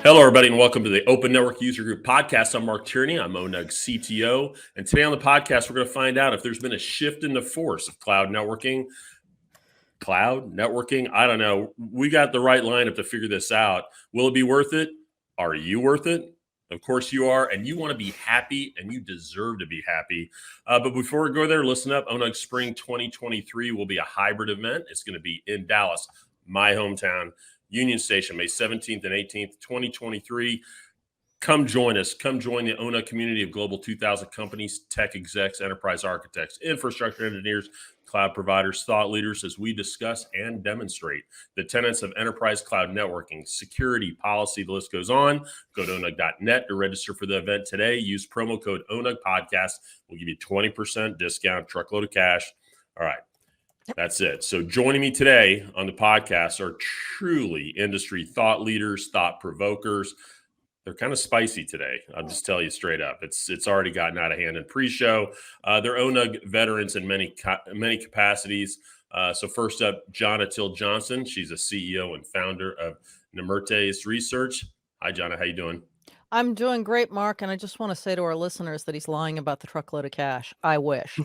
Hello, everybody, and welcome to the Open Network User Group podcast. I'm Mark Tierney. I'm ONUG CTO. And today on the podcast, we're going to find out if there's been a shift in the force of cloud networking. I don't know. We got the right lineup to figure this out. Will it be worth it? Are you worth it? Of course you are, and you want to be happy, and you deserve to be happy. But before we go there, listen up. ONUG Spring 2023 will be a hybrid event. It's going to be in Dallas, my hometown. Union Station, May 17th and 18th, 2023. Come join us. Come join the ONUG community of Global 2000 companies, tech execs, enterprise architects, infrastructure engineers, cloud providers, thought leaders as we discuss and demonstrate the tenets of enterprise cloud networking, security, policy, the list goes on. Go to onug.net to register for the event today. Use promo code ONUG Podcast. We'll give you 20% discount, truckload of cash. All right. That's it. So joining me today on the podcast are truly industry thought leaders, thought provokers. They're kind of spicy today. I'll just tell you straight up. It's already gotten out of hand in pre-show. They're ONUG veterans in many capacities. So first up, Johna Johnson. She's a CEO and founder of Nemertes Research. Hi, Johna. How you doing? I'm doing great, Mark, and I just want to say to our listeners that he's lying about the truckload of cash. I wish.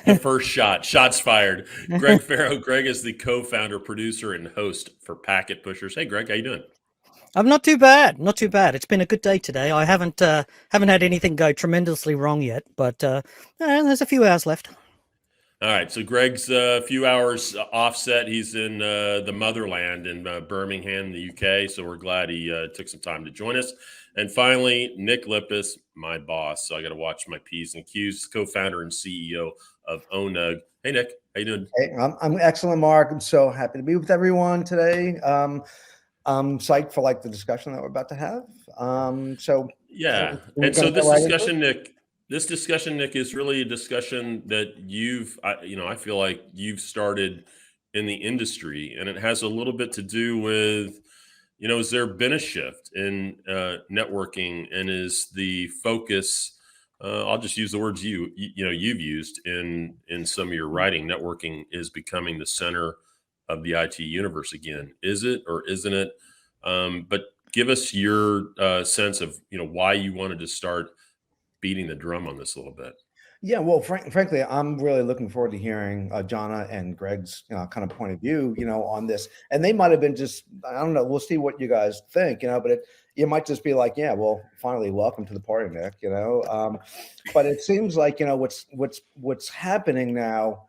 The first shots fired. Greg Ferro. Greg is the co-founder, producer, and host for Packet Pushers. Hey, Greg, how you doing? I'm not too bad. Not too bad. It's been a good day today. I haven't had anything go tremendously wrong yet, but there's a few hours left. All right, so Greg's a few hours offset. He's in the motherland in Birmingham, the UK. So we're glad he took some time to join us. And finally, Nick Lippis, my boss. So I got to watch my P's and Q's. Co-founder and CEO of ONUG. Hey, Nick, how you doing? Hey, I'm excellent, Mark. I'm so happy to be with everyone today. I'm psyched for the discussion that we're about to have. Yeah, and so this discussion, Nick. This discussion, Nick, is really a discussion that I feel like you've started in the industry, and it has a little bit to do with, has there been a shift in networking, and is the focus? I'll just use the words you've used in some of your writing. Networking is becoming the center of the IT universe again. Is it or isn't it? But give us your sense of why you wanted to start beating the drum on this a little bit. Yeah, well, frankly, I'm really looking forward to hearing Johna and Greg's kind of point of view, on this. And they might have been just, I don't know, we'll see what you guys think, but it might just be like, yeah, well, finally, welcome to the party, Nick, But it seems like, what's happening now,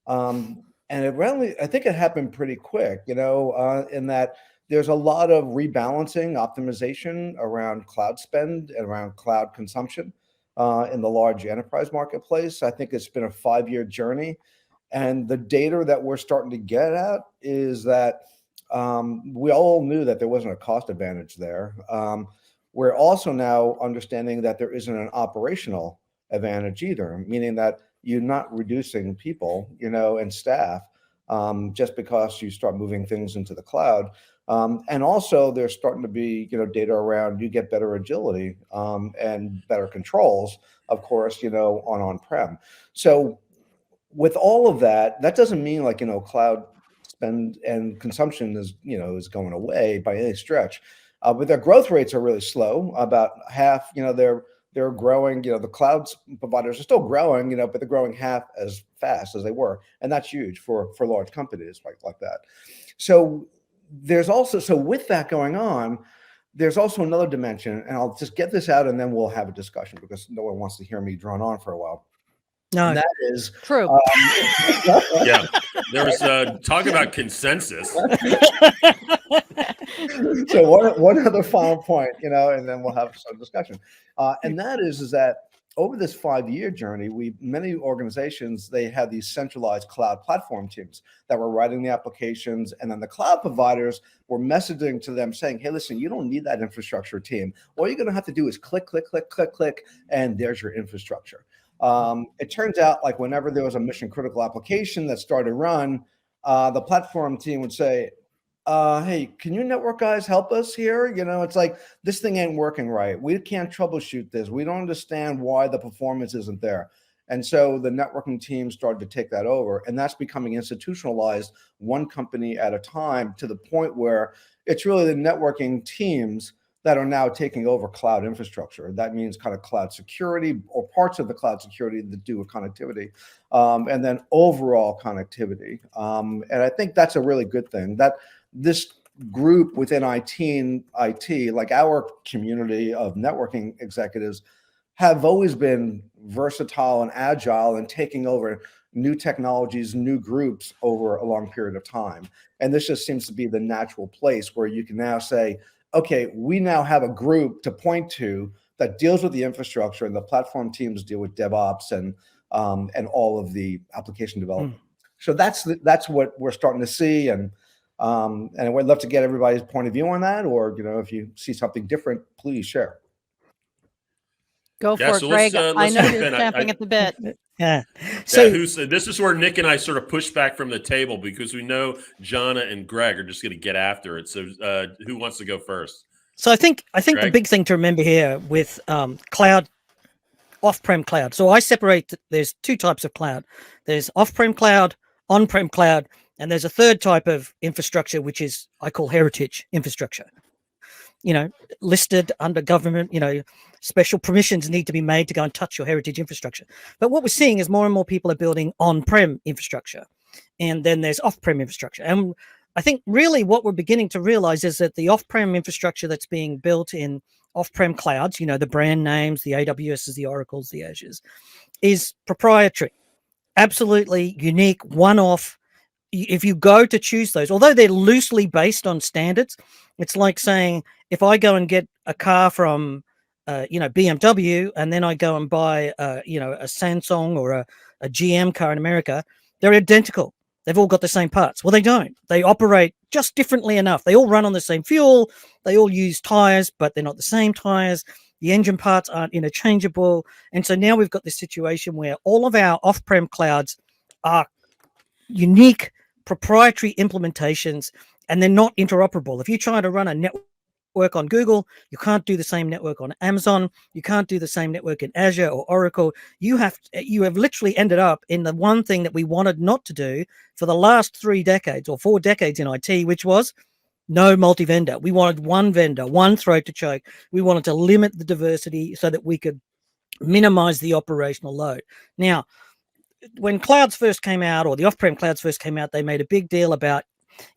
and I think it happened pretty quick, in that there's a lot of rebalancing, optimization around cloud spend and around cloud consumption. In the large enterprise marketplace. I think it's been a 5-year journey. And the data that we're starting to get at is that we all knew that there wasn't a cost advantage there. We're also now understanding that there isn't an operational advantage either, meaning that you're not reducing people, and staff just because you start moving things into the cloud. And also there's starting to be, data around you get better agility and better controls, of course, on-prem. So with all of that, that doesn't mean cloud spend and consumption is going away by any stretch. But their growth rates are really slow, about half, they're growing, the cloud providers are still growing, but they're growing half as fast as they were. And that's huge for large companies like that. So there's also, with that going on, there's also another dimension, and I'll just get this out and then we'll have a discussion because no one wants to hear me drone on for a while. No, and that is true. Yeah, there was talk about consensus. So one other final point, and then we'll have some discussion. And that is that over this 5-year journey, many organizations, they had these centralized cloud platform teams that were writing the applications, and then the cloud providers were messaging to them saying, hey, listen, you don't need that infrastructure team. All you're going to have to do is click, click, click, click, click, and there's your infrastructure. It turns out whenever there was a mission critical application that started to run, the platform team would say, hey, can you network guys help us here? It's like, this thing ain't working right. We can't troubleshoot this. We don't understand why the performance isn't there. And so the networking team started to take that over, and that's becoming institutionalized, one company at a time, to the point where it's really the networking teams that are now taking over cloud infrastructure. That means kind of cloud security or parts of the cloud security that do with connectivity, and then overall connectivity. And I think that's a really good thing, that this group within IT, like our community of networking executives, have always been versatile and agile and taking over new technologies, new groups over a long period of time. And this just seems to be the natural place where you can now say, okay, we now have a group to point to that deals with the infrastructure, and the platform teams deal with DevOps and all of the application development. So that's what we're starting to see, and we'd love to get everybody's point of view on that, or if you see something different, please share. Go Yeah, for so it, Greg. let's I know jump you're in. champing at the bit. Yeah. So So this is where Nick and I sort of push back from the table, because we know Johna and Greg are just going to get after it. So who wants to go first? So I think the Greg? big thing to remember here with cloud, off-prem cloud. So I separate. There's two types of cloud. There's off-prem cloud, on-prem cloud, and there's a third type of infrastructure, which is I call heritage infrastructure. Listed under government. Special permissions need to be made to go and touch your heritage infrastructure. But what we're seeing is more and more people are building on-prem infrastructure, and then there's off-prem infrastructure. And I think really what we're beginning to realize is that the off-prem infrastructure that's being built in off-prem clouds, the brand names, the AWSs, the Oracles, the Azures, is proprietary, absolutely unique, one-off. If you go to choose those, although they're loosely based on standards, it's like saying if I go and get a car from, BMW, and then I go and buy, a Samsung or a GM car in America, they're identical. They've all got the same parts. Well, they don't. They operate just differently enough. They all run on the same fuel. They all use tires, but they're not the same tires. The engine parts aren't interchangeable. And so now we've got this situation where all of our off-prem clouds are unique proprietary implementations, and they're not interoperable. If you try to run a network on Google, you can't do the same network on Amazon. You can't do the same network in Azure or Oracle. You have literally ended up in the one thing that we wanted not to do for the last 3 decades or 4 decades in IT, which was no multi-vendor. We wanted one vendor, one throat to choke. We wanted to limit the diversity so that we could minimize the operational load. Now, when clouds first came out, or the off-prem clouds first came out, they made a big deal about,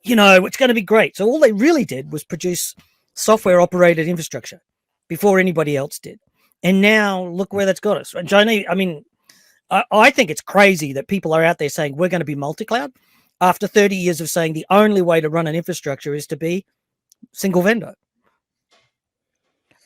it's going to be great. So all they really did was produce software operated infrastructure before anybody else did. And now look where that's got us. And Johna, I think it's crazy that people are out there saying we're going to be multi-cloud after 30 years of saying the only way to run an infrastructure is to be single vendor.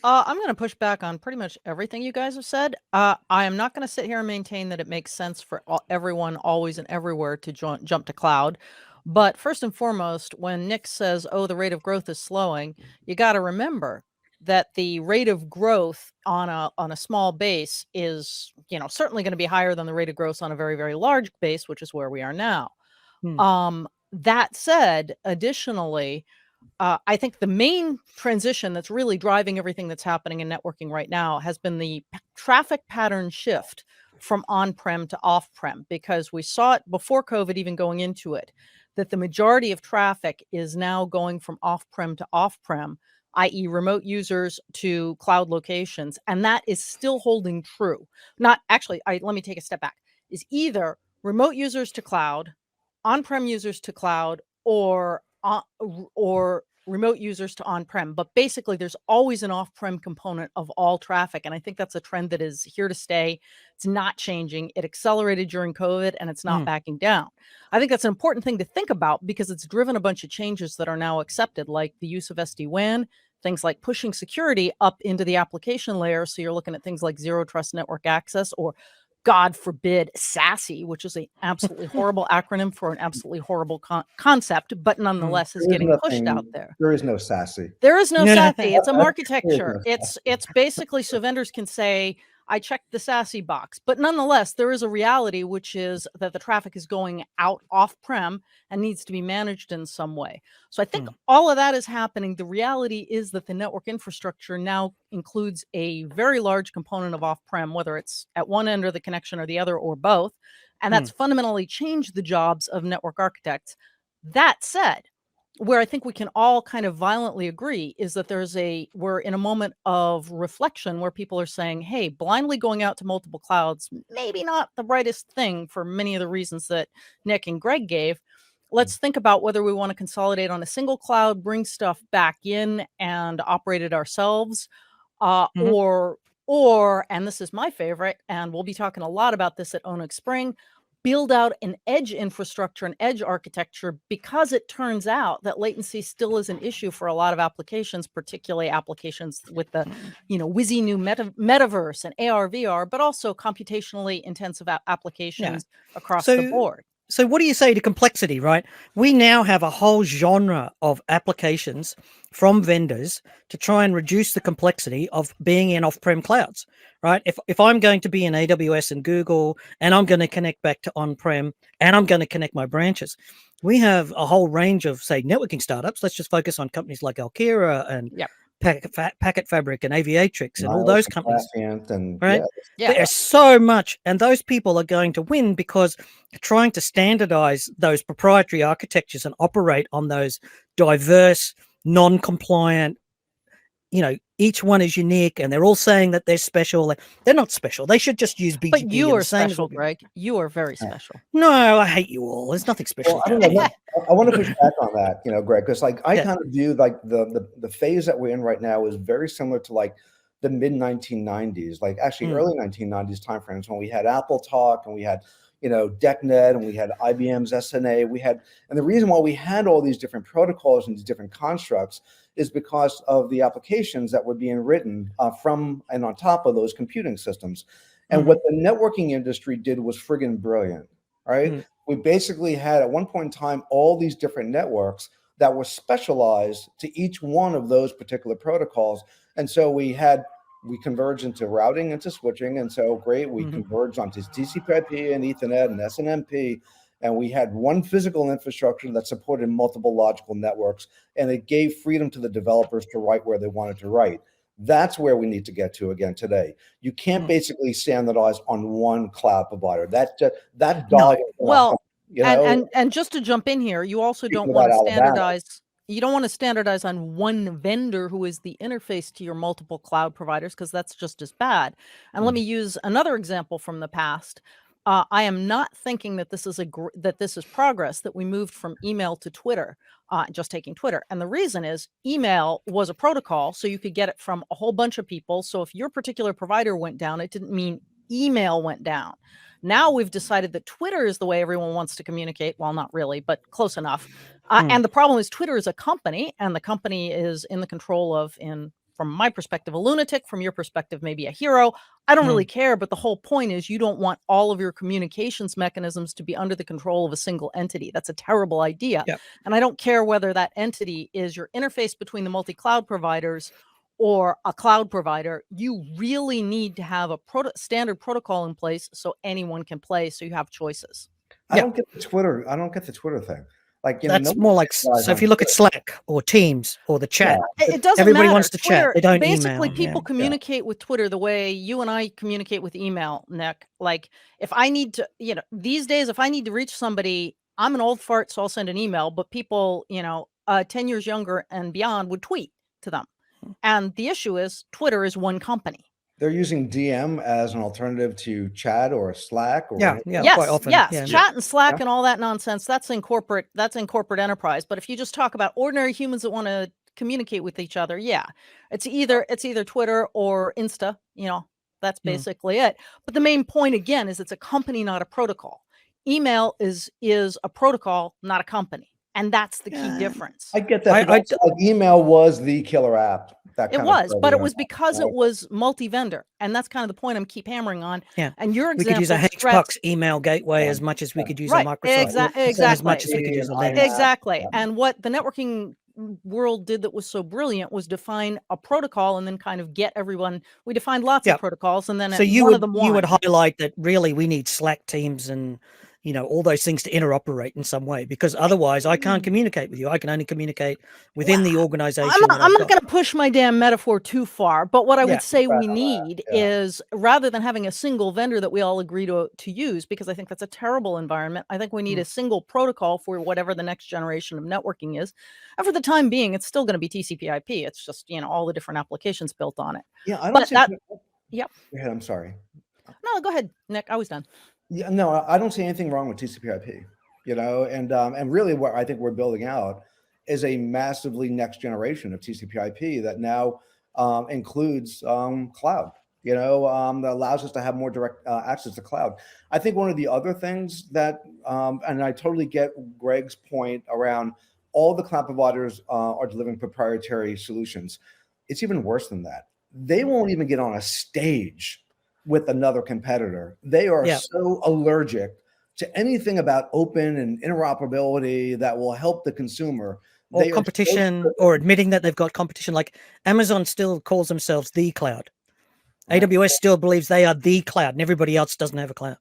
I'm going to push back on pretty much everything you guys have said. I am not going to sit here and maintain that it makes sense for everyone always and everywhere to jump to cloud. But first and foremost, when Nick says, oh, the rate of growth is slowing, you got to remember that the rate of growth on a small base is, certainly going to be higher than the rate of growth on a very, very large base, which is where we are now. That said, additionally, I think the main transition that's really driving everything that's happening in networking right now has been the traffic pattern shift from on-prem to off-prem, because we saw it before COVID, even going into it, that the majority of traffic is now going from off-prem to off-prem, i.e. remote users to cloud locations. And that is still holding true. Not actually, let me take a step back, is either remote users to cloud, on-prem users to cloud, or remote users to on-prem. But basically, there's always an off-prem component of all traffic. And I think that's a trend that is here to stay. It's not changing. It accelerated during COVID, and it's not backing down. I think that's an important thing to think about, because it's driven a bunch of changes that are now accepted, like the use of SD-WAN, things like pushing security up into the application layer. So you're looking at things like zero trust network access, or God forbid, SASE, which is an absolutely horrible acronym for an absolutely horrible concept, but nonetheless is getting pushed out there. There is no SASE. There is no No, no. SASE. It's a architecture. It's basically so vendors can say, I checked the SASE box. But nonetheless, there is a reality, which is that the traffic is going out off-prem and needs to be managed in some way. So I think all of that is happening. The reality is that the network infrastructure now includes a very large component of off-prem, whether it's at one end of the connection or the other or both. And that's fundamentally changed the jobs of network architects. That said, where I think we can all kind of violently agree is that we're in a moment of reflection where people are saying, hey, blindly going out to multiple clouds, maybe not the brightest thing for many of the reasons that Nick and Greg gave. Let's think about whether we want to consolidate on a single cloud, bring stuff back in and operate it ourselves, or, and this is my favorite, and we'll be talking a lot about this at ONUG Spring, build out an edge infrastructure and edge architecture, because it turns out that latency still is an issue for a lot of applications, particularly applications with the, whizzy new metaverse and AR, VR, but also computationally intensive applications across the board. So what do you say to complexity, right? We now have a whole genre of applications from vendors to try and reduce the complexity of being in off-prem clouds, right? If I'm going to be in AWS and Google, and I'm going to connect back to on-prem, and I'm going to connect my branches, we have a whole range of, say, networking startups. Let's just focus on companies like Alkira and Packet Fabric and Aviatrix and all those companies, right? There's so much, and those people are going to win because trying to standardize those proprietary architectures and operate on those diverse, non-compliant, each one is unique, and they're all saying that they're special. They're not special. They should just use BGP. But you are special, Greg. You are very special. No, I hate you all. There's nothing special. Well, I want to push back on that, Greg, because I kind of view the phase that we're in right now is very similar to the mid 1990s, actually early 1990s timeframes when we had Apple Talk and we had DECnet and we had IBM's SNA. And the reason why we had all these different protocols and these different constructs is because of the applications that were being written from and on top of those computing systems. And what the networking industry did was friggin' brilliant, right? We basically had at one point in time all these different networks that were specialized to each one of those particular protocols. And so we converged into routing, into switching, and so great, we converged onto TCP/IP and Ethernet and SNMP, and we had one physical infrastructure that supported multiple logical networks, and it gave freedom to the developers to write where they wanted to write. That's where we need to get to again today. You can't basically standardize on one cloud provider. And just to jump in here, you also don't want to standardize. You don't want to standardize on one vendor who is the interface to your multiple cloud providers, because that's just as bad. And let me use another example from the past. I am not thinking that this is progress, that we moved from email to Twitter, just taking Twitter. And the reason is email was a protocol, so you could get it from a whole bunch of people. So if your particular provider went down, it didn't mean email went down. Now we've decided that Twitter is the way everyone wants to communicate. Well, not really, but close enough. And the problem is Twitter is a company, and the company is in the control of, from my perspective, a lunatic. From your perspective, maybe a hero. I don't really care, but the whole point is you don't want all of your communications mechanisms to be under the control of a single entity. That's a terrible idea. And I don't care whether that entity is your interface between the multi-cloud providers or a cloud provider. You really need to have a standard protocol in place so anyone can play, so you have choices. I don't get the Twitter thing. That's more like, so if you look at Slack or Teams or the chat, it doesn't everybody matter. wants to Twitter, chat. They don't basically email. People communicate with Twitter the way you and I communicate with email, Nick. If I need to, these days, if I need to reach somebody, I'm an old fart, so I'll send an email, but people, 10 years younger and beyond would tweet to them. And the issue is Twitter is one company. They're using DM as an alternative to chat or Slack. Or quite often. Chat and Slack and all that nonsense. That's in corporate enterprise. But if you just talk about ordinary humans that want to communicate with each other, it's either Twitter or Insta. That's basically it. But the main point again is it's a company, not a protocol. Email is a protocol, not a company. And that's the key difference. I get that. Email was the killer app. It was, but it was because it was multi-vendor, and that's kind of the point I'm keep hammering on. And your example, we could use a HPUX email gateway as much as we could use a Microsoft. Exactly. As much as we could use a Linux. Exactly. And what the networking world did that was so brilliant was define a protocol and then kind of get everyone. We defined lots Yeah. of protocols, and then So you one of would them you would won. highlight that really we need Slack teams and all those things to interoperate in some way, because otherwise I can't communicate with you. I can only communicate within the organization. I'm not going to push my damn metaphor too far, but what I Yeah. would say we Right. need Yeah. is, rather than having a single vendor that we all agree to use, because I think that's a terrible environment, I think we need a single protocol for whatever the next generation of networking is. And for the time being, it's still going to be TCP/IP. It's just, all the different applications built on it. Yeah, I don't But see. that, yep. Go ahead, I'm sorry. No, go ahead, Nick. I was done. Yeah, no, I don't see anything wrong with TCP/IP. And really, what I think we're building out is a massively next generation of TCP/IP that now includes cloud. That allows us to have more direct access to cloud. I think one of the other things that, and I totally get Greg's point around all the cloud providers are delivering proprietary solutions. It's even worse than that. They won't even get on a stage with another competitor. They are so allergic to anything about open and interoperability that will help the consumer. Or They are competition, or admitting that they've got competition. Like Amazon still calls themselves the cloud. AWS still believes they are the cloud, and everybody else doesn't have a cloud.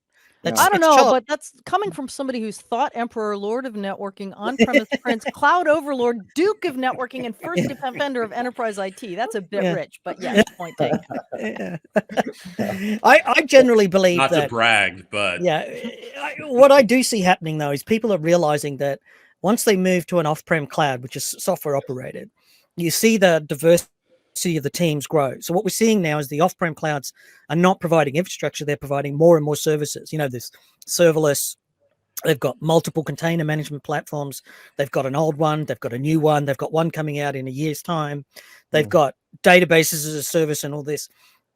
I don't know, but that's coming from somebody who's thought emperor, lord of networking, on-premise prince, cloud overlord, duke of networking, and first defender of enterprise IT. That's a bit rich, but yes, point taken. I generally believe Not that, to brag, but what I do see happening though is people are realizing that once they move to an off-prem cloud, which is software operated, you see the diversity of the teams grow. So what we're seeing now is the off-prem clouds are not providing infrastructure; they're providing more and more services. This serverless. They've got multiple container management platforms. They've got an old one. They've got a new one. They've got one coming out in a year's time. They've got databases as a service and all this.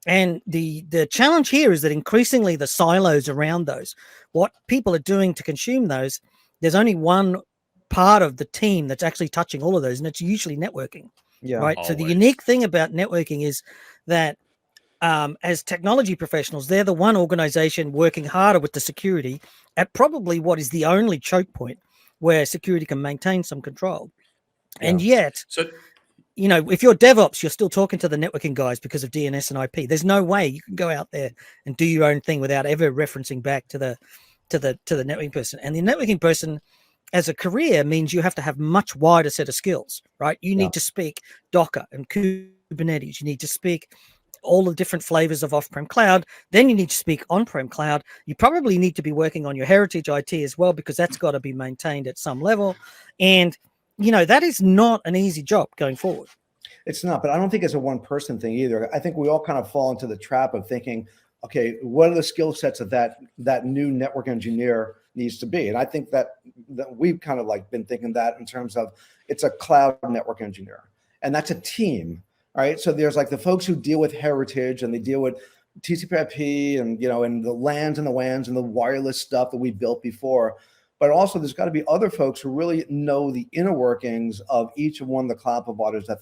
And the challenge here is that increasingly the silos around those, what people are doing to consume those, there's only one part of the team that's actually touching all of those, and it's usually networking. Yeah, right. always. So the unique thing about networking is that as technology professionals, they're the one organization working harder with the security at probably what is the only choke point where security can maintain some control. And yet, if you're DevOps, you're still talking to the networking guys because of DNS and IP. There's no way you can go out there and do your own thing without ever referencing back to the networking person. And the networking person as a career means you have to have much wider set of skills, right? You need to speak Docker and Kubernetes. You need to speak all the different flavors of off-prem cloud. Then you need to speak on-prem cloud. You probably need to be working on your heritage IT as well, because that's got to be maintained at some level. And, that is not an easy job going forward. It's not, but I don't think it's a one-person thing either. I think we all kind of fall into the trap of thinking, okay, what are the skill sets of that new network engineer needs to be? And I think that we've kind of like been thinking that in terms of it's a cloud network engineer, and that's a team, right? So there's like the folks who deal with heritage and they deal with TCP/IP and and the LANs and the WANs and the wireless stuff that we built before. But also there's got to be other folks who really know the inner workings of each one of the cloud providers that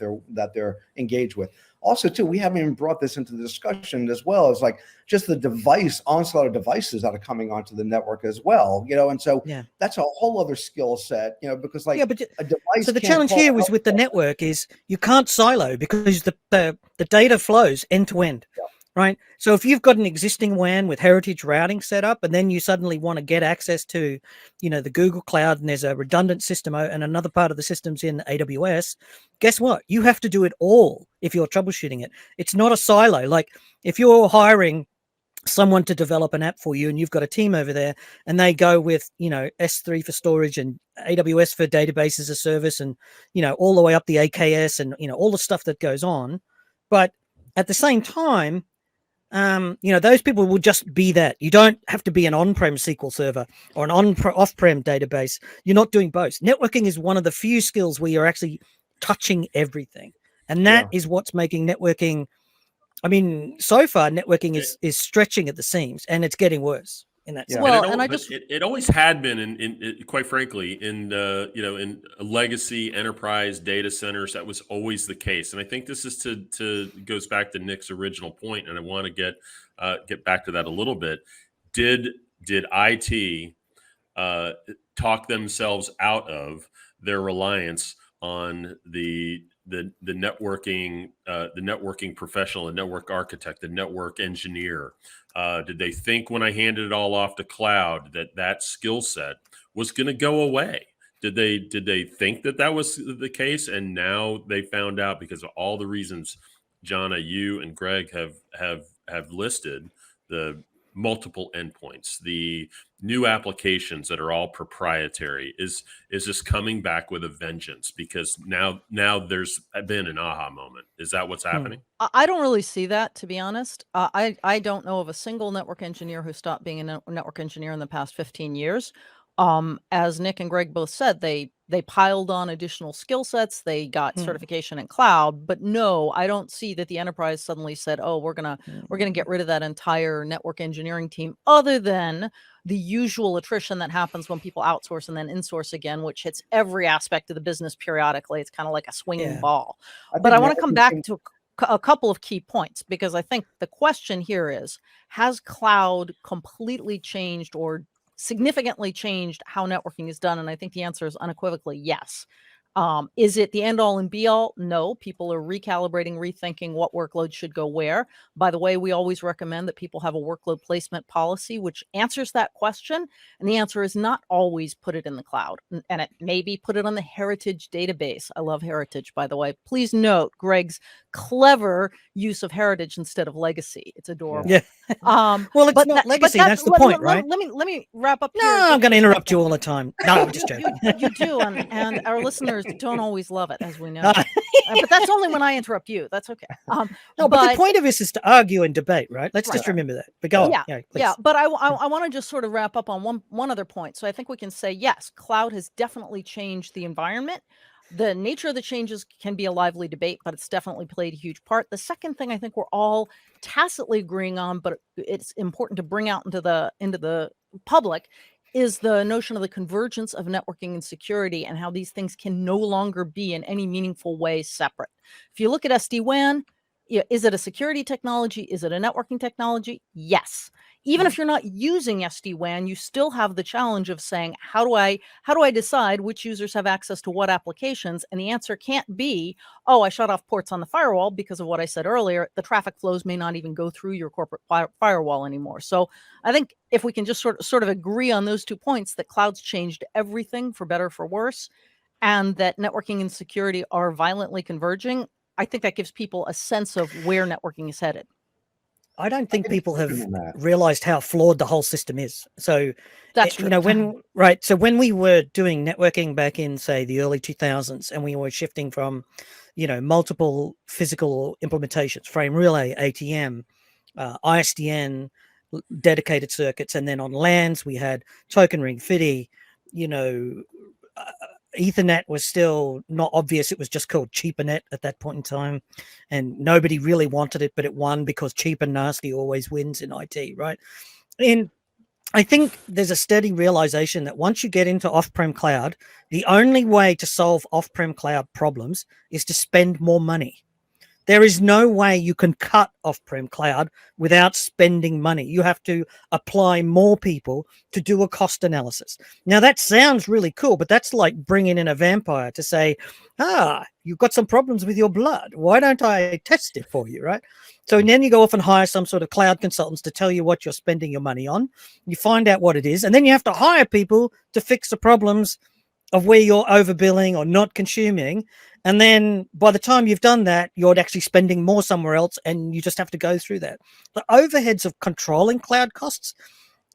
they're engaged with. Also, too, we haven't even brought this into the discussion as well as like just the onslaught of devices that are coming onto the network as well, and so that's a whole other skill set, because like a device. So the challenge here is with the network is you can't silo because the data flows end to end. Right. So if you've got an existing WAN with heritage routing set up, and then you suddenly want to get access to, the Google Cloud, and there's a redundant system and another part of the system's in AWS, guess what? You have to do it all if you're troubleshooting it. It's not a silo. Like if you're hiring someone to develop an app for you and you've got a team over there and they go with, S3 for storage and AWS for database as a service and, all the way up the AKS and, all the stuff that goes on. But at the same time, those people will just be that. You don't have to be an on-prem SQL server or an off-prem database. You're not doing both. Networking is one of the few skills where you're actually touching everything. And that is what's making networking. I mean, so far networking is stretching at the seams, and it's getting worse in that sense. Well, it always had been in quite frankly, in in legacy enterprise data centers, that was always the case. And I think this is goes back to Nick's original point, and I want to get back to that a little bit. Did IT talk themselves out of their reliance on the networking professional, the network architect, the network engineer? Did they think when I handed it all off to cloud that skill set was going to go away? Did they think that was the case? And now they found out, because of all the reasons Johna, you and Greg have listed, the multiple endpoints, the new applications that are all proprietary, is this coming back with a vengeance, because now there's been an aha moment. Is that what's happening? I don't really see that, to be honest. I don't know of a single network engineer who stopped being a network engineer in the past 15 years. As Nick and Greg both said, they piled on additional skill sets. They got certification in cloud, but no, I don't see that the enterprise suddenly said, "Oh, we're gonna get rid of that entire network engineering team," other than the usual attrition that happens when people outsource and then insource again, which hits every aspect of the business periodically. It's kind of like a swinging ball. But I want to come back to a couple of key points, because I think the question here is, has cloud completely changed or significantly changed how networking is done? And I think the answer is unequivocally yes. Is it the end all and be all? No. People are recalibrating, rethinking what workloads should go where. By the way, we always recommend that people have a workload placement policy which answers that question. And the answer is not always put it in the cloud. And it may be put it on the heritage database. I love heritage, by the way. Please note Greg's clever use of heritage instead of legacy. It's adorable. Yeah. Well, it's not legacy. That's the point, right? Let me wrap up. No, I'm going to interrupt you all the time. No, I'm just joking. You do, and our listeners don't always love it, as we know. But that's only when I interrupt you. That's okay. No, but the point of this is to argue and debate, right? Let's just remember that. But go on. Yeah. But I want to just sort of wrap up on one other point. So I think we can say, yes, cloud has definitely changed the environment. The nature of the changes can be a lively debate, but it's definitely played a huge part. The second thing I think we're all tacitly agreeing on, but it's important to bring out into the public, is the notion of the convergence of networking and security, and how these things can no longer be in any meaningful way separate. If you look at SD-WAN, is it a security technology? Is it a networking technology? Yes. Even if you're not using SD-WAN, you still have the challenge of saying, how do I decide which users have access to what applications? And the answer can't be, oh, I shut off ports on the firewall, because of what I said earlier. The traffic flows may not even go through your corporate firewall anymore. So I think if we can just sort of agree on those 2 points, that cloud's changed everything for better, for worse, and that networking and security are violently converging, I think that gives people a sense of where networking is headed. I don't think people have realized how flawed the whole system is. So that's true. So when we were doing networking back in, say, the early 2000s, and we were shifting from, multiple physical implementations, frame relay, ATM, ISDN, dedicated circuits, and then on LANs we had token ring, FIDI, Ethernet was still not obvious. It was just called CheaperNet at that point in time, and nobody really wanted it, but it won because cheap and nasty always wins in IT, right? And I think there's a steady realization that once you get into off-prem cloud, the only way to solve off-prem cloud problems is to spend more money. There is no way you can cut off-prem cloud without spending money. You have to apply more people to do a cost analysis. Now, that sounds really cool, but that's like bringing in a vampire to say, you've got some problems with your blood. Why don't I test it for you, right? So then you go off and hire some sort of cloud consultants to tell you what you're spending your money on. You find out what it is, and then you have to hire people to fix the problems of where you're overbilling or not consuming. And then by the time you've done that, you're actually spending more somewhere else, and you just have to go through that. The overheads of controlling cloud costs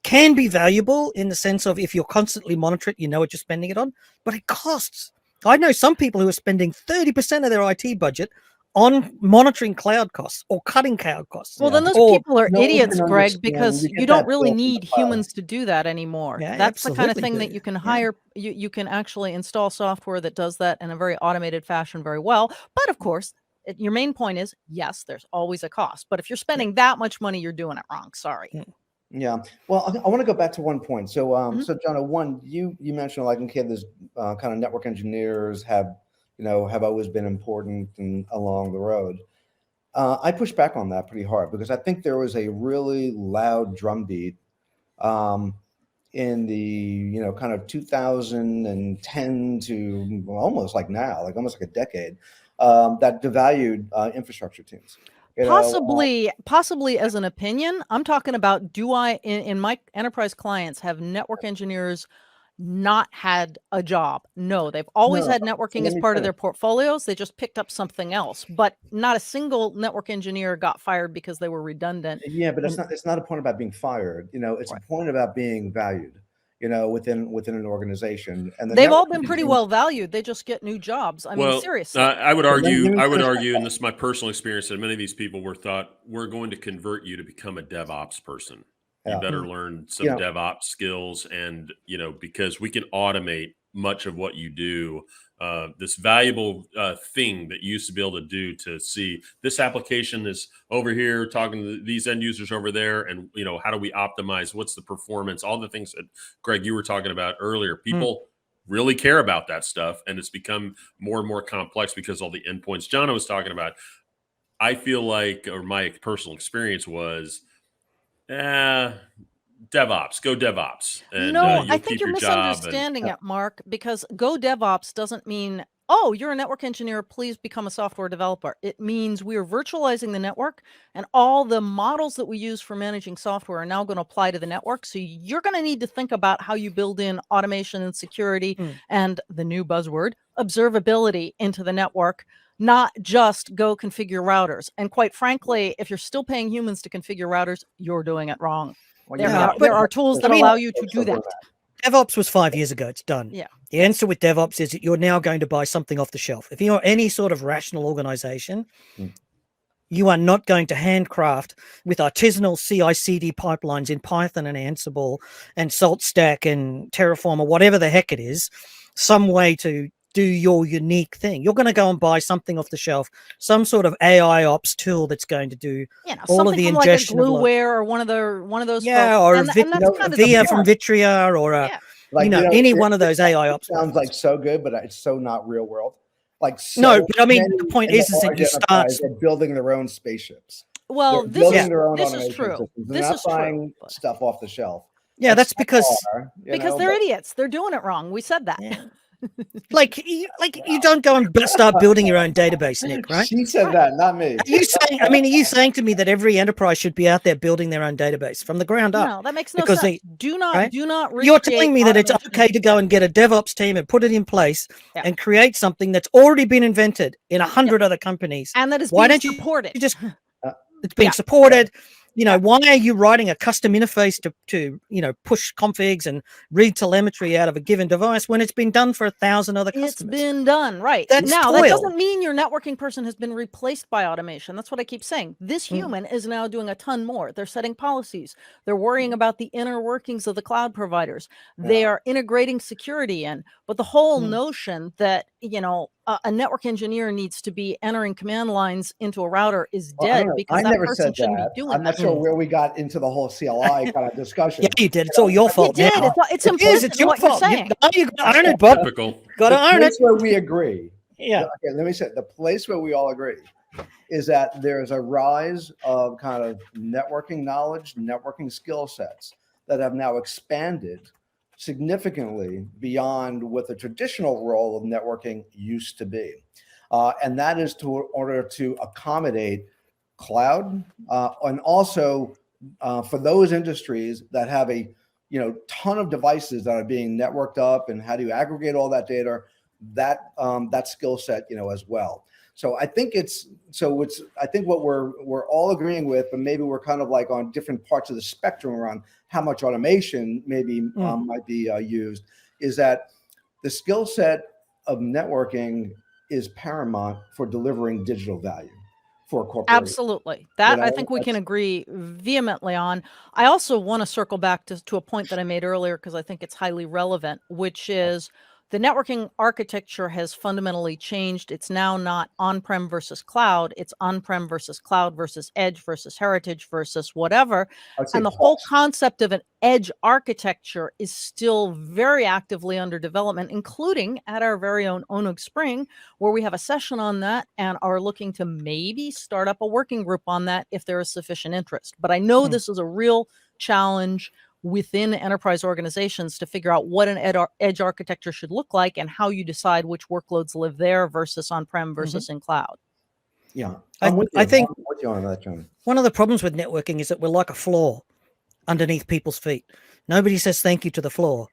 can be valuable in the sense of, if you're constantly monitoring it, you know what you're spending it on, but it costs. I know some people who are spending 30% of their IT budget on monitoring cloud costs or cutting cloud costs. Well, then those people are idiots, Greg, because you don't really need humans to do that anymore. Yeah, that's the kind of thing that you can hire. You can actually install software that does that in a very automated fashion very well. But of course, your main point is, yes, there's always a cost. But if you're spending that much money, you're doing it wrong. Sorry. Yeah. Well, I want to go back to one point. So, so Johna, one, you mentioned, like, okay, this kind of network engineers have always been important and along the road. I push back on that pretty hard, because I think there was a really loud drumbeat in the kind of 2010 to almost like now, like almost like a decade, that devalued infrastructure teams. Possibly as an opinion. I'm talking about, do I in my enterprise clients have network engineers not had a job? No, they've always No, had so networking let as me part of their finish. portfolios. They just picked up something else, but not a single network engineer got fired because they were redundant. Yeah, but And it's not a point about being fired. It's a right. point about being valued. Within an organization, and the They've all networking been pretty teams. well valued. They just get new jobs. I mean, Well, seriously. I would But let argue, me finish my and this is my personal experience, that many of these people were thought, we're going to convert you to become a DevOps person. You Yeah. better learn You some know, DevOps skills, and because we can automate much of what you do. This valuable thing that you used to be able to do, to see this application is over here talking to these end users over there, and how do we optimize? What's the performance? All the things that Greg, you were talking about earlier. People really care about that stuff, and it's become more and more complex because all the endpoints Johna was talking about. I feel like, or my personal experience was, DevOps, go DevOps, and No, I you'll think keep you're your job. And misunderstanding it, Mark, because Go DevOps doesn't mean, oh, you're a network engineer, please become a software developer. It means we are virtualizing the network, and all the models that we use for managing software are now going to apply to the network. So you're going to need to think about how you build in automation and security and the new buzzword, observability, into the network, not just go configure routers. And quite frankly, if you're still paying humans to configure routers, you're doing it wrong. well, There you're Yeah, are not. but there are tools that I mean, allow you to do that. DevOps was 5 years ago. It's done. Yeah. The answer with DevOps is that you're now going to buy something off the shelf. If you're any sort of rational organization, you are not going to handcraft with artisanal CI/CD pipelines in Python and Ansible and SaltStack and Terraform or whatever the heck it is, some way to do your unique thing. You're going to go and buy something off the shelf, some sort of AI ops tool that's going to do all something of the from like a ingestion of Glueware or one of those yeah, folks. or And that's kind of the Via from point. Vitria, or Yeah. Like, any one of those AI ops sounds like so good, but it's so not real world. Like, No, so but I mean, many the point in the is that large you start. enterprise are building their own spaceships. Well, They're this building is their own this is automation true. systems. They're This not is true. buying But stuff off the shelf. Yeah, Like, that's some because are, because they're idiots. They're doing it wrong. We said that. yeah. like you don't go and start building your own database, Nick, right? She said that, not me. Are you saying? I mean, are you saying to me that every enterprise should be out there building their own database from the ground up? No, that makes no Because sense. Do not right? recreate You're telling me that it's automation. okay to go and get a DevOps team and put it in place Yeah. and create something that's already been invented in 100 other companies. And that is Why being don't supported. you just it's being supported? Why are you writing a custom interface to push configs and read telemetry out of a given device when it's been done for 1,000 other customers? It's been done, right. That's Now, toil. that doesn't mean your networking person has been replaced by automation. That's what I keep saying. This human is now doing a ton more. They're setting policies. They're worrying about the inner workings of the cloud providers. They are integrating security in. But the whole notion that, a network engineer needs to be entering command lines into a router is dead, because I that never person said shouldn't be that. doing I'm not that. sure where we got into the whole CLI kind of discussion. Yeah, you did. It's all your fault You did. now. It's It is. implicit It's in your what you're fault. saying. You got to own it, Bob. typical. Got to The own it. place where we agree. Yeah. Okay, let me say the place where we all agree is that there's a rise of kind of networking knowledge, networking skill sets that have now expanded significantly beyond what the traditional role of networking used to be. And that is in order to accommodate cloud and also for those industries that have a ton of devices that are being networked up, and how do you aggregate all that data, that skill set as well. So I think I think what we're all agreeing with, but maybe we're kind of like on different parts of the spectrum around how much automation maybe might be used, is that the skill set of networking is paramount for delivering digital value for a corporation. Absolutely. That I think we can agree vehemently on. I also want to circle back to a point that I made earlier, because I think it's highly relevant, which is the networking architecture has fundamentally changed. It's now not on-prem versus cloud. It's on-prem versus cloud versus edge versus heritage versus whatever. And the whole concept of an edge architecture is still very actively under development, including at our very own ONUG Spring, where we have a session on that and are looking to maybe start up a working group on that if there is sufficient interest. But I know this is a real challenge. within enterprise organizations to figure out what an edge architecture should look like and how you decide which workloads live there versus on-prem versus in cloud. Yeah, I think I'm with you on that, John. one of the problems with networking is that we're like a floor underneath people's feet. Nobody says thank you to the floor,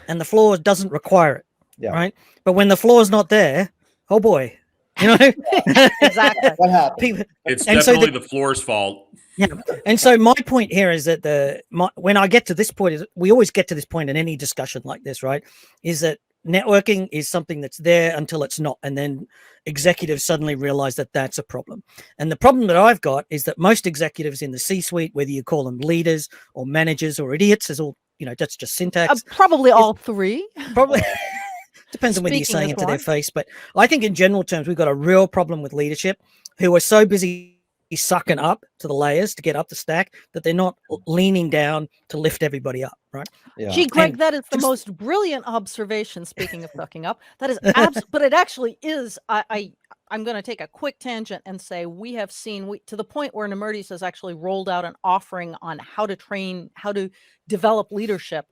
and the floor doesn't require it. Yeah. Right. But when the floor's not there, oh boy, Exactly. What happened? It's and so definitely the floor's fault. Yeah. And so my point here is that when I get to this point, is we always get to this point in any discussion like this, right? Is that networking is something that's there until it's not. And then executives suddenly realize that that's a problem. And the problem that I've got is that most executives in the C-suite, whether you call them leaders or managers or idiots, is all, that's just syntax. Probably all three. Probably. Depends on whether you're Speaking saying as it to one. their face. But I think in general terms, we've got a real problem with leadership who are so busy sucking up to the layers to get up the stack that they're not leaning down to lift everybody up, right? Yeah. Gee, Greg, And that is the just- most brilliant observation. Speaking of sucking up, that is but it actually is. I'm going to take a quick tangent and say we have seen to the point where Nemertes has actually rolled out an offering on how to train, how to develop leadership.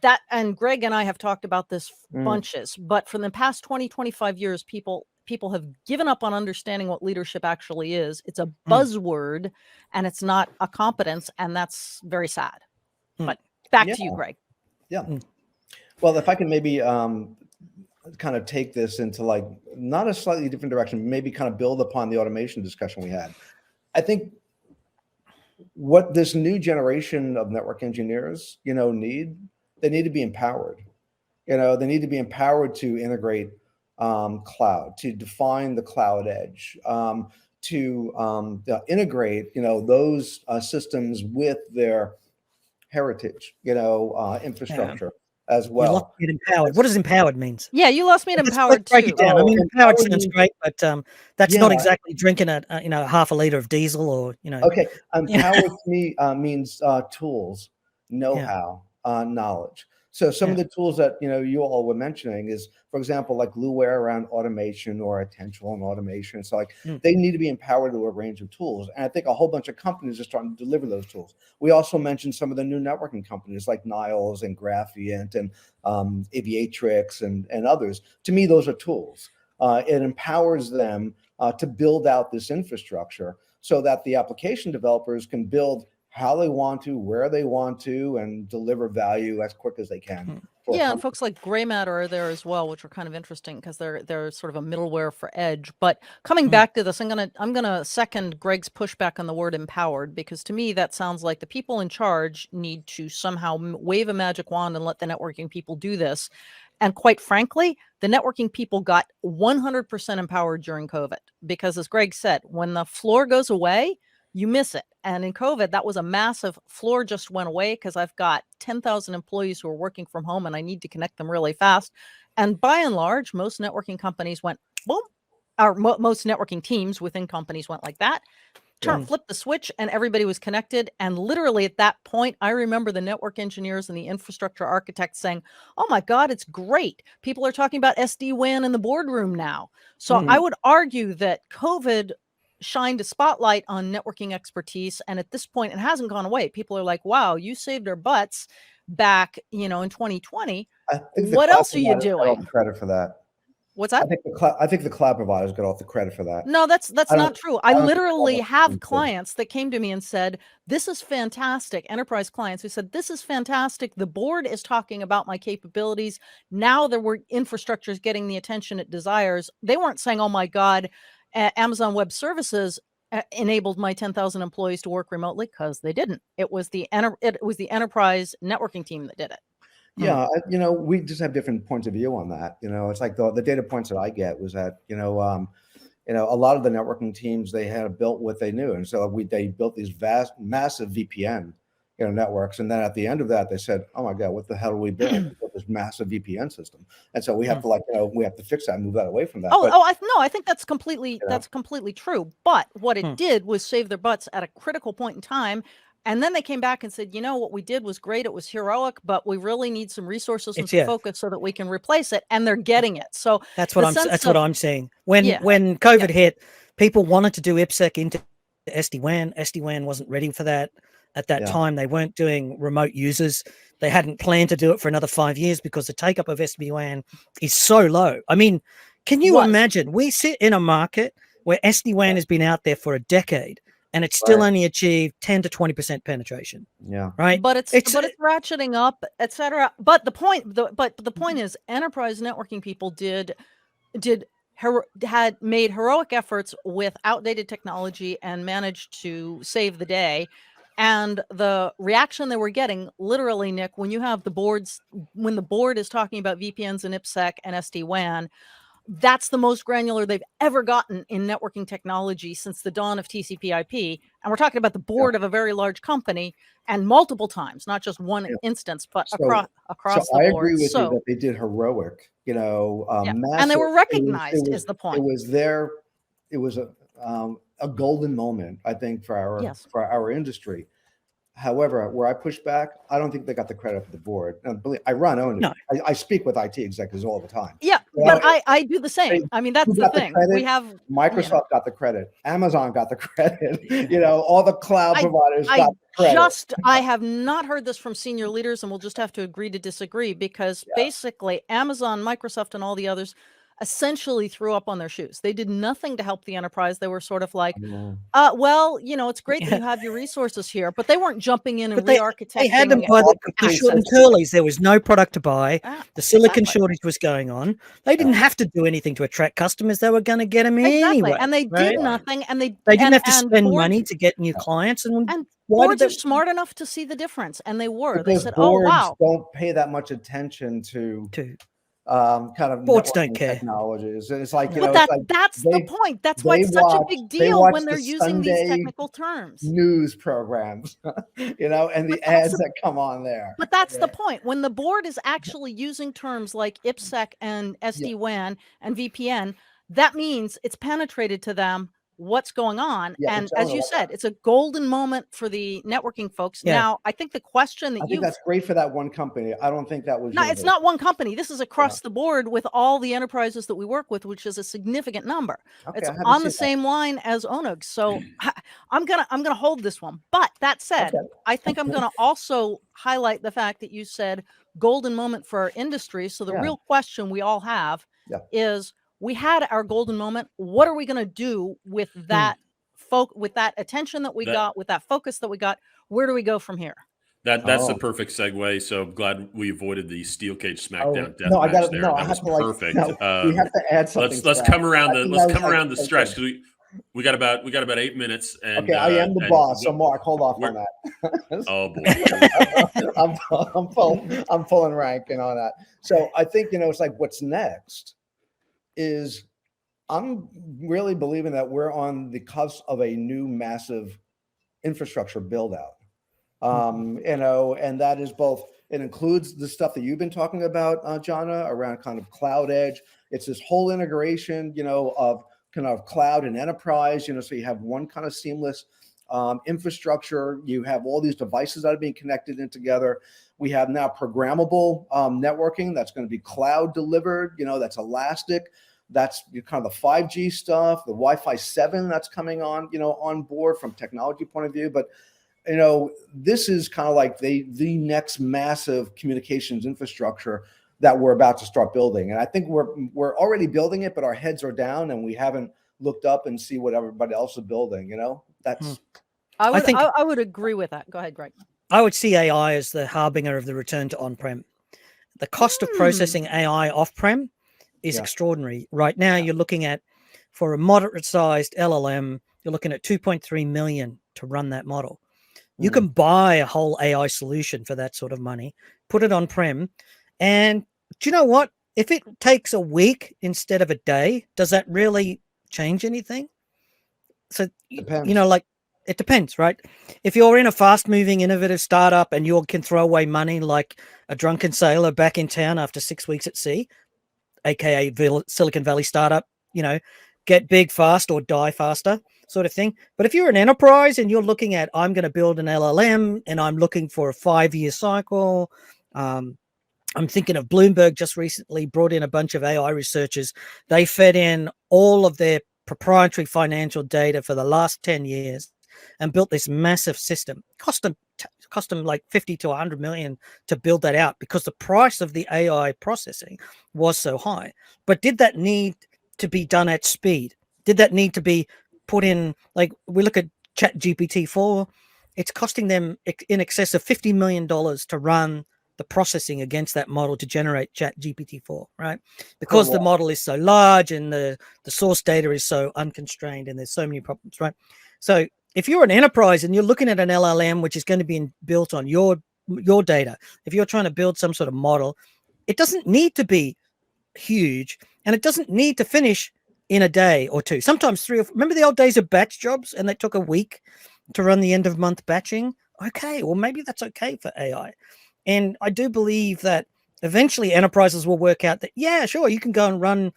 That, and Greg and I have talked about this bunches, but for the past 20, 25 years, people have given up on understanding what leadership actually is. It's a buzzword and it's not a competence, and that's very sad. But back to you, Greg. Yeah. Well, if I can maybe kind of take this into like not a slightly different direction, maybe kind of build upon the automation discussion we had. I think what this new generation of network engineers, they need to be empowered. They need to be empowered to integrate cloud, to define the cloud edge, to integrate, those systems with their heritage, infrastructure as well. You lost me at empowered. What does empowered means? Yeah, you lost me at Let's empowered break too. it down. I mean, empowered sounds means- great, but that's not exactly drinking half a liter of diesel or Okay, empowered to me means tools, know-how, knowledge. So some of the tools that you all were mentioning is, for example, like Blueware around automation or attentional and automation. So like they need to be empowered to a range of tools, and I think a whole bunch of companies are starting to deliver those tools. We also mentioned some of the new networking companies like Niles and Graphiant and Aviatrix and others. To me, those are tools. It empowers them to build out this infrastructure so that the application developers can build how they want to, where they want to, and deliver value as quick as they can. Yeah, and folks like Gray Matter are there as well, which are kind of interesting because they're sort of a middleware for Edge. But coming back to this, I'm gonna second Greg's pushback on the word empowered, because to me that sounds like the people in charge need to somehow wave a magic wand and let the networking people do this. And quite frankly, the networking people got 100% empowered during COVID, because as Greg said, when the floor goes away, you miss it. And in COVID, that was a massive floor just went away because I've got 10,000 employees who are working from home and I need to connect them really fast. And by and large, most networking companies went boom, or most networking teams within companies went like that. Flip the switch and everybody was connected. And literally at that point, I remember the network engineers and the infrastructure architects saying, oh my God, it's great. People are talking about SD-WAN in the boardroom now. So I would argue that COVID shined a spotlight on networking expertise. And at this point, it hasn't gone away. People are like, wow, you saved our butts back, in 2020. What else are you doing? Credit for that. What's that? I think the cloud providers got off the credit for that. No, that's not true. I don't think literally cloud have providers- clients that came to me and said, this is fantastic. Enterprise clients who said, this is fantastic. The board is talking about my capabilities. Now the infrastructure is getting the attention it desires. They weren't saying, oh my God, Amazon Web Services enabled my 10,000 employees to work remotely, because they didn't. It was the enterprise networking team that did it. Yeah, we just have different points of view on that. It's like the data points that I get was that a lot of the networking teams, they had built what they knew, and so they built these massive VPN networks, and then at the end of that they said, oh my God, what the hell do we build? We built this massive VPN system, and so we have to we have to fix that and move that away from that. I think that's completely true. But what it did was save their butts at a critical point in time. And then they came back and said, what we did was great. It was heroic, but we really need some resources and some focus so that we can replace it. And they're getting it. So that's what I'm saying. When COVID hit, people wanted to do IPsec into SD-WAN. SD-WAN wasn't ready for that. at that time. They weren't doing remote users. They hadn't planned to do it for another 5 years because the take up of SD-WAN is so low. I mean, can you imagine? We sit in a market where SD-WAN has been out there for a decade and it's still only achieved 10 to 20% penetration. Yeah. Right. But it's ratcheting up, etc. But the point is, enterprise networking people had made heroic efforts with outdated technology and managed to save the day. And the reaction they were getting, literally, Nick, when you have the boards, when the board is talking about VPNs and IPsec and SD-WAN, that's the most granular they've ever gotten in networking technology since the dawn of TCP/IP. And we're talking about the board of a very large company, and multiple times, not just one instance, but across the board. I agree with you that they did heroic, massive, and they were recognized. Is the point? It was a golden moment, I think, for our industry. However, where I push back, I don't think they got the credit for the board. And I run ONUG. No. I speak with IT executives all the time. Yeah, but I do the same. I mean, that's the thing. We have Microsoft got the credit. Amazon got the credit. All the cloud providers got the credit. I have not heard this from senior leaders, and we'll just have to agree to disagree, because basically Amazon, Microsoft, and all the others essentially threw up on their shoes. They did nothing to help the enterprise. They were sort of like, well, it's great that you have your resources here, but they weren't jumping in and re-architecting. They had them by the short and curlies. There was no product to buy. The silicon shortage was going on. They didn't have to do anything to attract customers. They were going to get them anyway. And they did nothing. And they didn't have to spend money to get new clients. And boards are smart enough to see the difference. And they were. They said, oh, wow. Don't pay that much attention to kind of boards don't care technologies. And it's like, that's the point. That's why it's such a big deal when they're using these technical terms. News programs, and the ads that come on there. But that's the point. When the board is actually using terms like IPsec and SD-WAN and VPN, that means it's penetrated to them what's going on. And as you said, it's a golden moment for the networking folks. Now, I think the question that that's great for that one company. I don't think that was it's not one company. This is across the board with all the enterprises that we work with, which is a significant number. It's on the same line as ONUG. So I'm gonna hold this one. But that said, I think I'm gonna also highlight the fact that you said golden moment for our industry. So the real question we all have is, we had our golden moment. What are we going to do with that with that attention that we got, with that focus that we got? Where do we go from here? That's the perfect segue. So I'm glad we avoided the steel cage smackdown death match there. That was perfect. We have to add something. Let's come around the stretch, because we got about 8 minutes. And I am the boss. So Mark, hold off on that. Oh boy, I'm pulling rank and on that. So I think it's like, what's next is, I'm really believing that we're on the cusp of a new massive infrastructure build out. And that is both, it includes the stuff that you've been talking about, Johna, around kind of cloud edge. It's this whole integration, of kind of cloud and enterprise, so you have one kind of seamless infrastructure. You have all these devices that are being connected in together. We have now programmable networking that's going to be cloud delivered, that's elastic. That's kind of the 5G stuff, the Wi-Fi 7 that's coming on, on board from technology point of view. But, this is kind of like the next massive communications infrastructure that we're about to start building. And I think we're already building it, but our heads are down and we haven't looked up and see what everybody else is building. That's. I would agree with that. Go ahead, Greg. I would see AI as the harbinger of the return to on-prem. The cost of processing AI off-prem is extraordinary. Right now, you're looking at, for a moderate-sized LLM, you're looking at 2.3 million to run that model. You can buy a whole AI solution for that sort of money, put it on-prem, and do you know what? If it takes a week instead of a day, does that really change anything? So, Depends. It depends, right? If you're in a fast-moving, innovative startup and you can throw away money like a drunken sailor back in town after 6 weeks at sea, aka Silicon Valley startup, get big fast or die faster sort of thing. But if you're an enterprise and you're looking at, I'm going to build an LLM and I'm looking for a 5-year cycle. I'm thinking of Bloomberg just recently brought in a bunch of AI researchers. They fed in all of their proprietary financial data for the last 10 years. and built this massive system. Cost them like 50 to 100 million to build that out because the price of the AI processing was so high. But did that need to be done at speed? Did that need to be put in? Like, we look at Chat GPT-4, it's costing them in excess of $50 million to run the processing against that model to generate Chat GPT-4, right? Because the model is so large and the source data is so unconstrained and there's so many problems, right? So if you're an enterprise and you're looking at an LLM, which is going to be built on your data, if you're trying to build some sort of model, it doesn't need to be huge and it doesn't need to finish in a day or two. Sometimes 3 or 4. Remember the old days of batch jobs and they took a week to run the end of month batching? Okay, well, maybe that's okay for AI. And I do believe that eventually enterprises will work out that, yeah, sure, you can go and run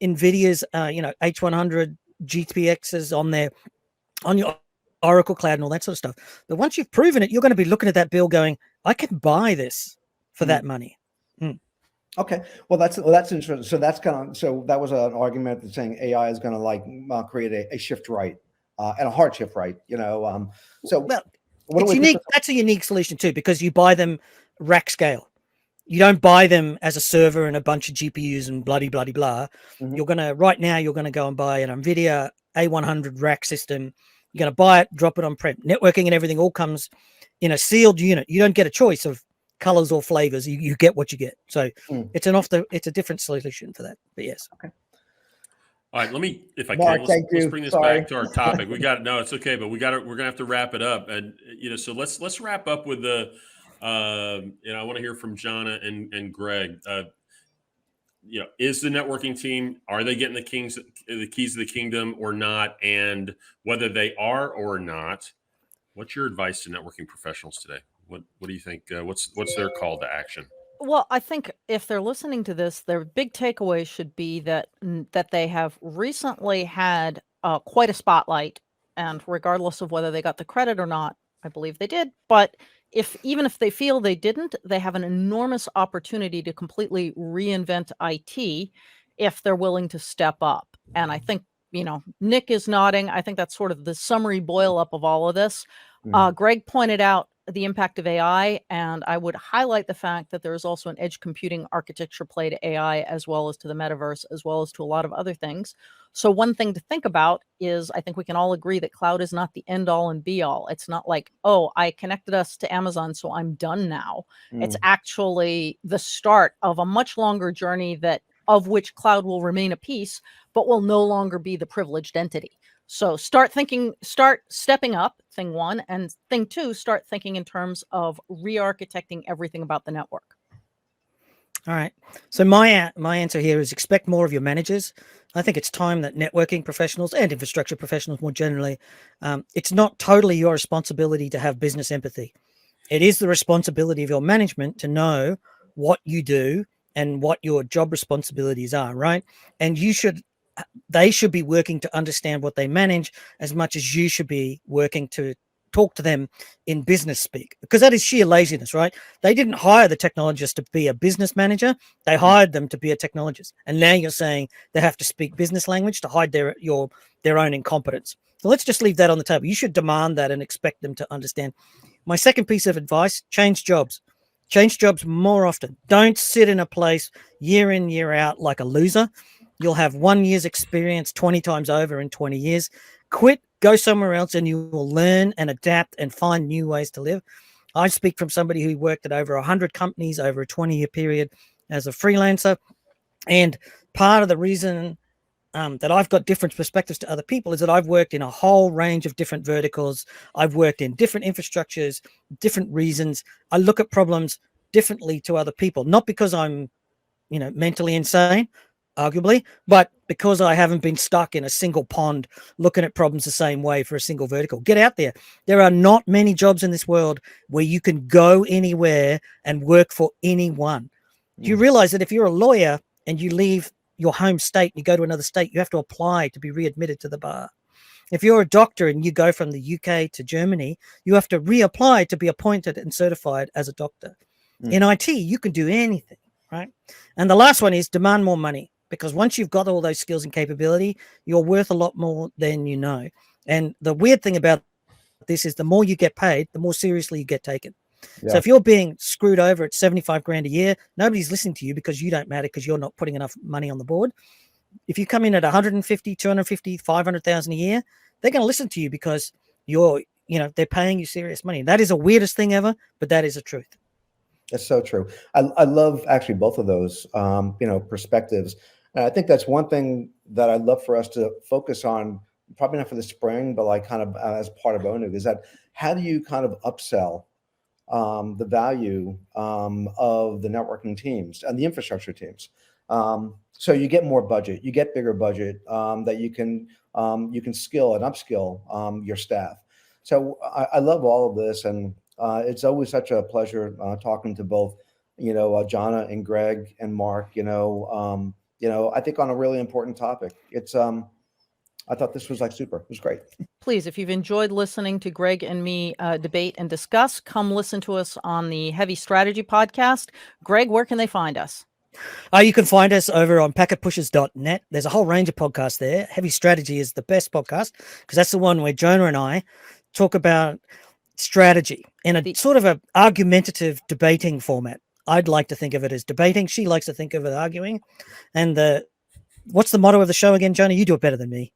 NVIDIA's, H100 GPXs on your Oracle cloud and all that sort of stuff. But once you've proven it, you're going to be looking at that bill going, I can buy this for that money. Okay, well that's interesting. So that's so that was an argument that's saying AI is going to create a shift right and a hard shift right. So well, it's unique. That's a unique solution too because you buy them rack scale. You don't buy them as a server and a bunch of GPUs and bloody blah. Mm-hmm. You're going to go and buy an NVIDIA A100 rack system. You're going to buy it, drop it on prem. Networking and everything all comes in a sealed unit. You don't get a choice of colors or flavors. You get what you get. So it's a different solution for that. But yes. Okay. All right, if I Mark, can, let's bring this back to our topic. It's okay, but we're gonna have to wrap it up. And so let's wrap up with the I want to hear from Johna and Greg. Is the networking team, are they getting the keys of the kingdom or not? And whether they are or not, what's your advice to networking professionals today? What do you think? What's their call to action? Well, I think if they're listening to this, their big takeaway should be that they have recently had quite a spotlight, and regardless of whether they got the credit or not, I believe they did. But even if they feel they didn't, they have an enormous opportunity to completely reinvent IT if they're willing to step up. And I think Nick is nodding. I think that's sort of the summary boil up of all of this. Greg pointed out the impact of AI, and I would highlight the fact that there is also an edge computing architecture play to AI as well as to the metaverse, as well as to a lot of other things. So one thing to think about is I think we can all agree that cloud is not the end all and be all. It's not like, oh, I connected us to Amazon, so I'm done now. It's actually the start of a much longer journey of which cloud will remain a piece, but will no longer be the privileged entity. So start stepping up, thing one, and thing two, start thinking in terms of re-architecting everything about the network. All right. So my answer here is expect more of your managers. I think it's time that networking professionals and infrastructure professionals more generally, it's not totally your responsibility to have business empathy. It is the responsibility of your management to know what you do and what your job responsibilities are, right? And they should be working to understand what they manage as much as you should be working to talk to them in business speak, because that is sheer laziness, right? They didn't hire the technologist to be a business manager. They hired them to be a technologist. And now you're saying they have to speak business language to hide their own incompetence. So let's just leave that on the table. You should demand that and expect them to understand. My second piece of advice, change jobs. Change jobs more often. Don't sit in a place year in, year out like a loser. You'll have 1 year's experience 20 times over in 20 years. Quit, go somewhere else, and you will learn and adapt and find new ways to live. I speak from somebody who worked at over 100 companies over a 20-year period as a freelancer. And part of the reason that I've got different perspectives to other people is that I've worked in a whole range of different verticals. I've worked in different infrastructures, different reasons. I look at problems differently to other people, not because I'm, mentally insane, arguably, but because I haven't been stuck in a single pond looking at problems the same way for a single vertical. Get out there. There are not many jobs in this world where you can go anywhere and work for anyone. Do you realize that if you're a lawyer and you leave your home state and you go to another state, you have to apply to be readmitted to the bar? If you're a doctor and you go from the UK to Germany, you have to reapply to be appointed and certified as a doctor. In IT, you can do anything, right? And the last one is demand more money. Because once you've got all those skills and capability, you're worth a lot more than you know. And the weird thing about this is the more you get paid, the more seriously you get taken. Yeah. So if you're being screwed over at 75 grand a year, nobody's listening to you because you don't matter, because you're not putting enough money on the board. If you come in at 150, 250, 500,000 a year, they're going to listen to you because they're paying you serious money. That is the weirdest thing ever, but that is the truth. That's so true. I love actually both of those, perspectives. And I think that's one thing that I'd love for us to focus on, probably not for the spring, but like kind of as part of ONUG, is that how do you kind of upsell the value of the networking teams and the infrastructure teams? So you get more budget, you get bigger budget that you can skill and upskill your staff. So I love all of this, and it's always such a pleasure talking to both, Johna and Greg and Mark. I think on a really important topic. It's I thought this was like super. It was great. Please, if you've enjoyed listening to Greg and me debate and discuss, come listen to us on the Heavy Strategy podcast. Greg, where can they find us? You can find us over on packetpushers.net. There's a whole range of podcasts there. Heavy Strategy is the best podcast because that's the one where Johna and I talk about strategy in a sort of a argumentative debating format. I'd like to think of it as debating. She likes to think of it arguing. And what's the motto of the show again, Johna? You do it better than me.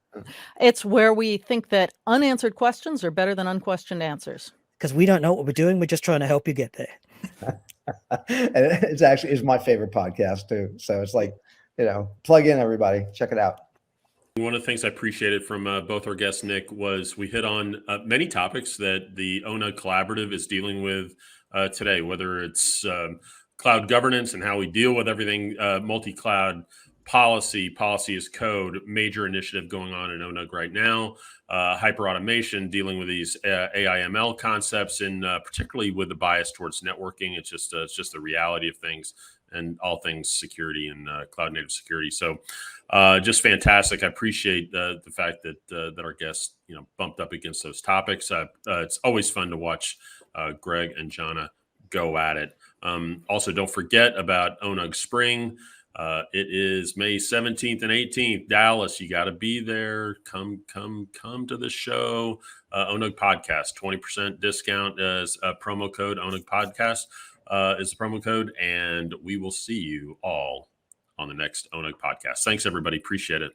It's where we think that unanswered questions are better than unquestioned answers. Because we don't know what we're doing. We're just trying to help you get there. And it's my favorite podcast too. So it's like, plug in, everybody, check it out. One of the things I appreciated from both our guests, Nick, was we hit on many topics that the ONUG Collaborative is dealing with today, whether it's cloud governance and how we deal with everything, multi-cloud policy as code, major initiative going on in ONUG right now, hyper automation, dealing with these AI/ML concepts, and particularly with the bias towards networking. It's just the reality of things, and all things security and cloud native security. So just fantastic. I appreciate the fact that our guests bumped up against those topics. It's always fun to watch Greg and Johna go at it. Also, don't forget about ONUG Spring. It is May 17th and 18th. Dallas, you got to be there. Come to the show. ONUG Podcast, 20% discount as a promo code. ONUG Podcast is the promo code, and we will see you all on the next ONUG Podcast. Thanks, everybody. Appreciate it.